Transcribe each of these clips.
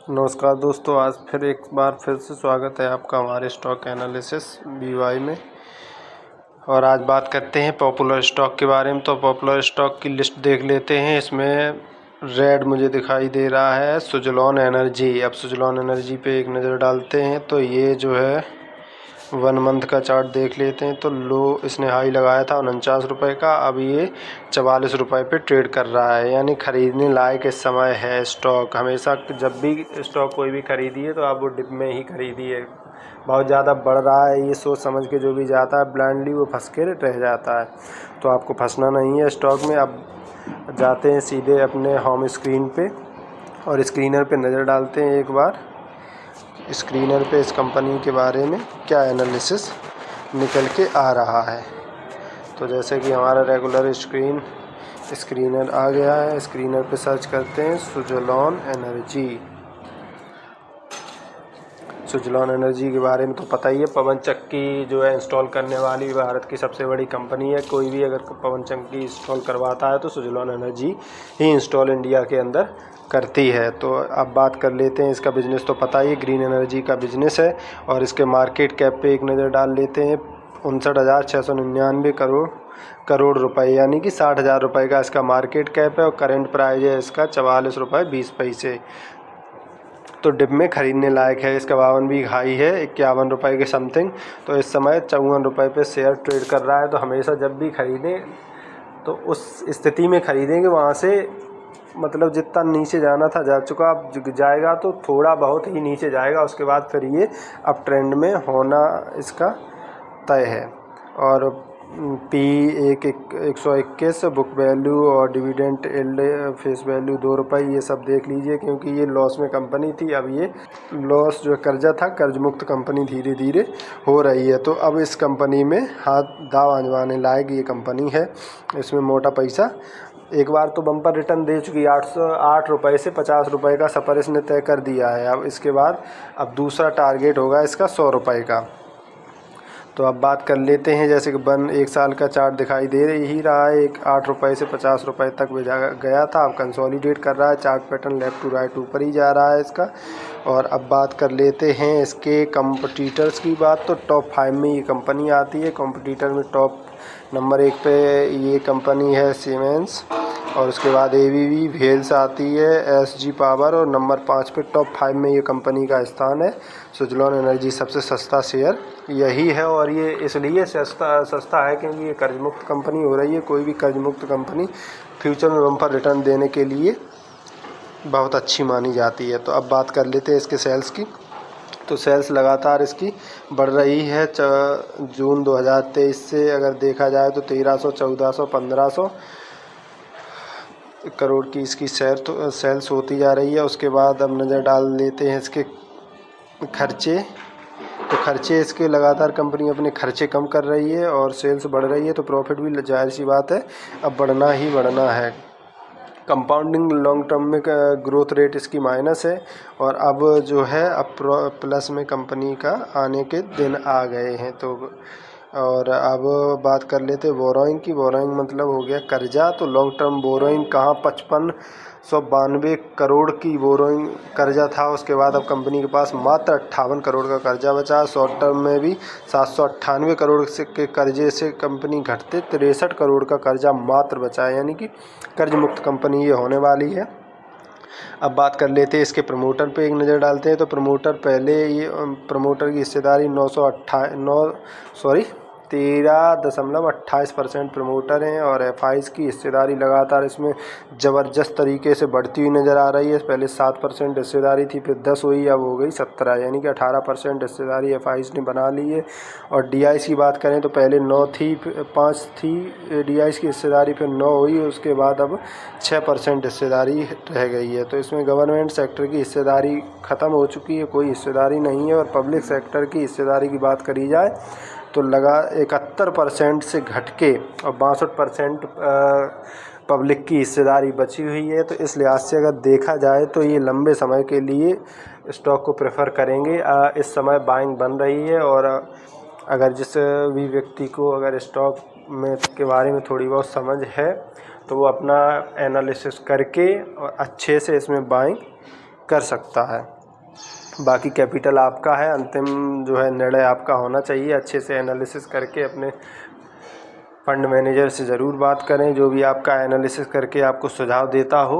नमस्कार दोस्तों, आज फिर एक बार फिर से स्वागत है आपका हमारे स्टॉक एनालिसिस BY में। और आज बात करते हैं पॉपुलर स्टॉक के बारे में। तो पॉपुलर स्टॉक की लिस्ट देख लेते हैं। इसमें रेड मुझे दिखाई दे रहा है सुजलॉन एनर्जी। अब सुजलॉन एनर्जी पे एक नज़र डालते हैं तो ये जो है 1 मंथ का चार्ट देख लेते हैं। तो लो इसने हाई लगाया था 49 रुपये का, अब ये 44 रुपये पे ट्रेड कर रहा है, यानी ख़रीदने लायक इस समय है स्टॉक। हमेशा जब भी स्टॉक कोई भी खरीदिए तो आप वो डिप में ही खरीदिए। बहुत ज़्यादा बढ़ रहा है ये सोच समझ के जो भी जाता है ब्लाइंडली वो फंस के रह जाता है, तो आपको फंसना नहीं है स्टॉक में। अब जाते हैं सीधे अपने होम स्क्रीन पे और स्क्रीनर पे नज़र डालते हैं एक बार। स्क्रीनर पे इस कंपनी के बारे में क्या एनालिसिस निकल के आ रहा है। तो जैसे कि हमारा रेगुलर स्क्रीनर आ गया है। स्क्रीनर पे सर्च करते हैं सुजलॉन एनर्जी। सुजलॉन एनर्जी के बारे में तो पता ही है, पवन चक्की जो है इंस्टॉल करने वाली भारत की सबसे बड़ी कंपनी है। कोई भी अगर पवन चक्की इंस्टॉल करवाता है तो सुजलॉन एनर्जी ही इंस्टॉल इंडिया के अंदर करती है। तो अब बात कर लेते हैं इसका बिज़नेस। तो पता ही ग्रीन एनर्जी का बिज़नेस है और इसके मार्केट कैप पे एक नज़र डाल लेते हैं। 59,699 करोड़ रुपए, यानी कि 60,000 रुपये का इसका मार्केट कैप है और करंट प्राइस है इसका 44 रुपये 20 पैसे। तो डिप में ख़रीदने लायक है। इसका 52 वीक हाई है 51 रुपये के समथिंग। तो इस समय 54 रुपये पे शेयर ट्रेड कर रहा है। तो हमेशा जब भी ख़रीदें तो उस स्थिति में ख़रीदेंगे वहाँ से, मतलब जितना नीचे जाना था जा चुका, अब जाएगा तो थोड़ा बहुत ही नीचे जाएगा, उसके बाद फिर ये अप ट्रेंड में होना इसका तय है। और पी 121, बुक वैल्यू और डिविडेंड एल्ड फेस वैल्यू 2 रुपये, ये सब देख लीजिए क्योंकि ये लॉस में कंपनी थी। अब ये लॉस जो कर्जा था, कर्ज मुक्त कंपनी धीरे धीरे हो रही है। तो अब इस कंपनी में हाथ दाव आजमाने लायक ये कंपनी है। इसमें मोटा पैसा एक बार तो बम्पर रिटर्न दे चुकी है। 808 रुपये से 50 रुपये का सफ़र इसने तय कर दिया है। अब इसके बाद अब दूसरा टारगेट होगा इसका 100 रुपये का। तो अब बात कर लेते हैं, जैसे कि 1 साल का चार्ट दिखाई दे ही रहा है। 8 रुपये से 50 रुपये तक गया था, अब कंसोलिडेट कर रहा है। Chart pattern left to right ऊपर ही जा रहा है इसका। और अब बात कर लेते हैं इसके कंपटीटर्स की बात। तो टॉप 5 में ये कंपनी आती है। कंपटीटर में टॉप नंबर 1 पे ये कंपनी है सीमेंस, और उसके बाद ABB वेल्स आती है, SG पावर, और नंबर 5 पे टॉप 5 में ये कंपनी का स्थान है। सुजलॉन एनर्जी सबसे सस्ता शेयर यही है, और ये इसलिए सस्ता है क्योंकि ये कर्ज मुक्त कंपनी हो रही है। कोई भी कर्ज मुक्त कंपनी फ्यूचर में बम्पर रिटर्न देने के लिए बहुत अच्छी मानी जाती है। तो अब बात कर लेते हैं इसके सेल्स की। तो सेल्स लगातार इसकी बढ़ रही है। जून 2023 से अगर देखा जाए तो 1300, 1400, 1500 करोड़ की इसकी सेल्स होती जा रही है। उसके बाद अब नज़र डाल लेते हैं इसके खर्चे। तो खर्चे इसके लगातार कंपनी अपने खर्चे कम कर रही है और सेल्स बढ़ रही है, तो प्रॉफिट भी जाहिर सी बात है अब बढ़ना ही बढ़ना है। कंपाउंडिंग लॉन्ग टर्म में ग्रोथ रेट इसकी माइनस है, और अब जो है अब प्लस में कंपनी का आने के दिन आ गए हैं। तो और अब बात कर लेते हैं बोरोइंग की। बोरोइंग मतलब हो गया कर्जा। तो लॉन्ग टर्म बोरोइंग कहाँ 5592 करोड़ की बोरोइंग कर्जा था, उसके बाद अब कंपनी के पास मात्र 58 करोड़ का कर्जा बचा। शॉर्ट टर्म में भी 798 करोड़ के कर्जे से कंपनी घटते 63 करोड़ का कर्जा मात्र बचा है, यानी कि कर्ज मुक्त कंपनी ये होने वाली है। अब बात कर लेते हैं इसके प्रमोटर पे एक नज़र डालते हैं। तो प्रमोटर की हिस्सेदारी 13.28% प्रमोटर हैं, और FIs की हिस्सेदारी लगातार इसमें ज़बरदस्त तरीके से बढ़ती हुई नज़र आ रही है। पहले 7% हिस्सेदारी थी, फिर 10 हुई, अब हो गई 17, यानी कि 18% हिस्सेदारी FIs ने बना ली है। और DIs की बात करें तो पहले 5 थी DIs की हिस्सेदारी, फिर 9 हुई, उसके बाद अब 6% हिस्सेदारी रह गई है। तो इसमें गवर्नमेंट सेक्टर की हिस्सेदारी ख़त्म हो चुकी है, कोई हिस्सेदारी नहीं है। और पब्लिक सेक्टर की हिस्सेदारी की बात करी जाए तो 71% से घट के और 62% पब्लिक की हिस्सेदारी बची हुई है। तो इस लिहाज से अगर देखा जाए तो ये लंबे समय के लिए स्टॉक को प्रेफर करेंगे। इस समय बाइंग बन रही है, और अगर जिस भी व्यक्ति को अगर स्टॉक में के बारे में थोड़ी बहुत समझ है तो वो अपना एनालिसिस करके और अच्छे से इसमें बाइंग कर सकता है। बाकी कैपिटल आपका है, अंतिम जो है निर्णय आपका होना चाहिए। अच्छे से एनालिसिस करके अपने फंड मैनेजर से ज़रूर बात करें, जो भी आपका एनालिसिस करके आपको सुझाव देता हो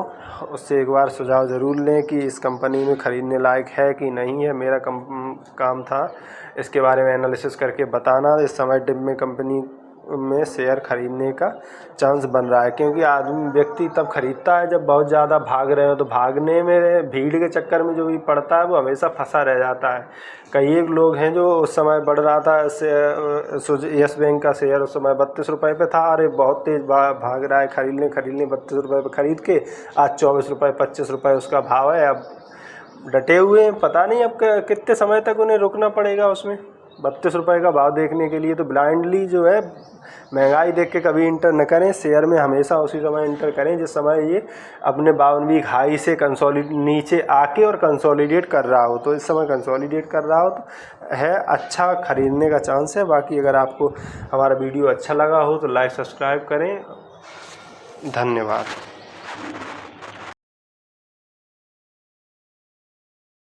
उससे एक बार सुझाव ज़रूर लें कि इस कंपनी में ख़रीदने लायक है कि नहीं है। मेरा काम था इसके बारे में एनालिसिस करके बताना। इस समय डिप में कंपनी में शेयर खरीदने का चांस बन रहा है, क्योंकि आदमी व्यक्ति तब खरीदता है जब बहुत ज़्यादा भाग रहे हो। तो भागने में भीड़ के चक्कर में जो भी पड़ता है वो हमेशा फंसा रह जाता है। कई एक लोग हैं जो उस समय बढ़ रहा था यस बैंक का शेयर उस समय 32 रुपये पे था। अरे बहुत तेज़ भाग रहा है, खरीद लें 32 रुपये पे खरीद के आज 24 रुपये 25 रुपये उसका भाव है। अब डटे हुए हैं, पता नहीं अब कितने समय तक उन्हें रुकना पड़ेगा उसमें 32 रुपये का भाव देखने के लिए। तो ब्लाइंडली जो है महंगाई देख के कभी इंटर न करें शेयर में, हमेशा उसी समय इंटर करें जिस समय ये अपने 52 वीक हाई से नीचे आके और कंसोलिडेट कर रहा हो। तो इस समय कंसोलिडेट कर रहा हो तो है अच्छा खरीदने का चांस है। बाकी अगर आपको हमारा वीडियो अच्छा लगा हो तो लाइक सब्सक्राइब करें। धन्यवाद।